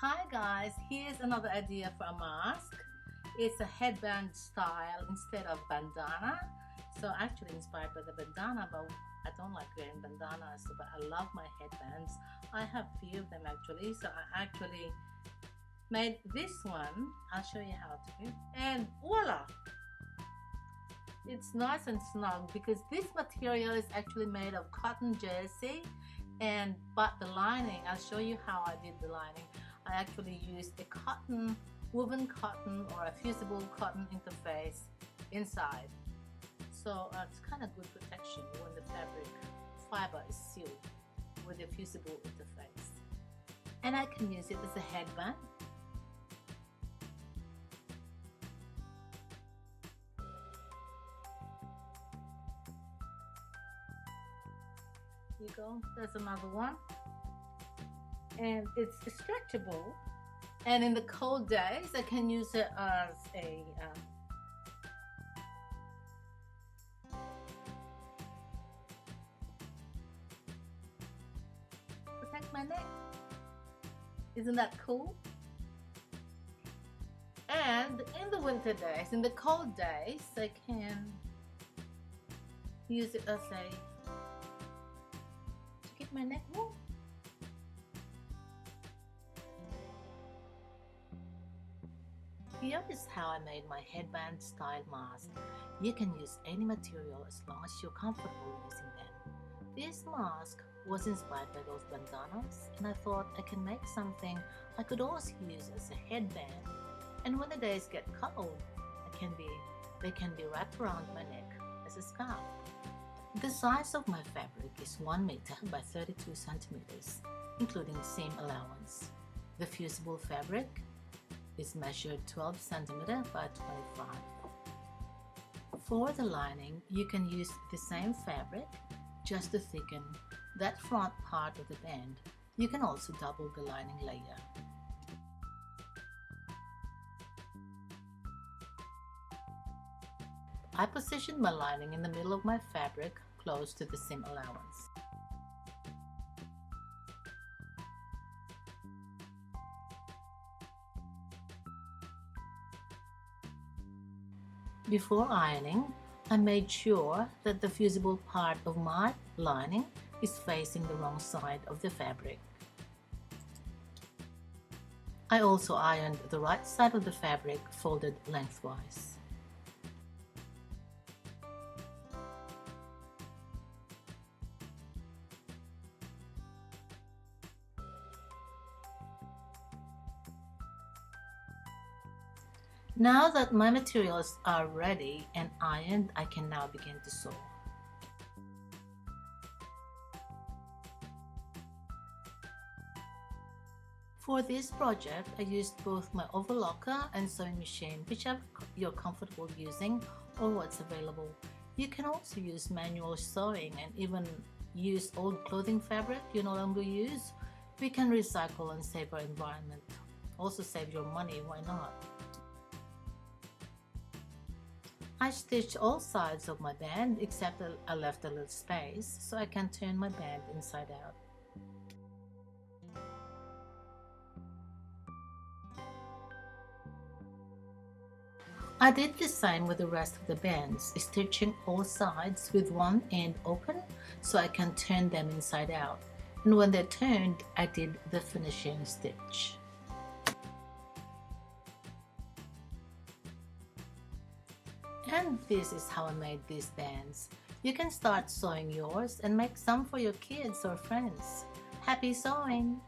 Hi guys, here's another idea for a mask. It's a headband style instead of bandana. So actually inspired by the bandana, but I don't like wearing bandanas, but I love my headbands. I have few of them actually, so I actually made this one. I'll show you how to. And voila! It's nice and snug because this material is actually made of cotton jersey, but the lining, I'll show you how I did the lining. I actually used a woven cotton or a fusible cotton interface inside. So it's kind of good protection when the fabric fiber is sealed with a fusible interface. And I can use it as a headband. Here you go, there's another one. And it's stretchable, and in the cold days I can use it as a protect my neck. Isn't that cool? And in the winter days, in the cold days, I can use it as to keep my neck warm. Here is how I made my headband style mask. You can use any material as long as you're comfortable using them. This mask was inspired by those bandanas, and I thought I can make something I could also use as a headband. And when the days get cold, they can be wrapped around my neck as a scarf. The size of my fabric is 1 meter by 32 centimeters, including seam allowance. The fusible fabric is measured 12 centimeter by 25. For the lining, you can use the same fabric just to thicken that front part of the band. You can also double the lining layer. I positioned my lining in the middle of my fabric, close to the seam allowance. Before ironing, I made sure that the fusible part of my lining is facing the wrong side of the fabric. I also ironed the right side of the fabric folded lengthwise. Now that my materials are ready and ironed, I can now begin to sew. For this project, I used both my overlocker and sewing machine, whichever you're comfortable using or what's available. You can also use manual sewing and even use old clothing fabric you no longer use. We can recycle and save our environment. Also save your money, why not? I stitched all sides of my band except that I left a little space so I can turn my band inside out. I did the same with the rest of the bands, stitching all sides with one end open so I can turn them inside out. And when they're turned, I did the finishing stitch. And this is how I made these bands. You can start sewing yours and make some for your kids or friends. Happy sewing!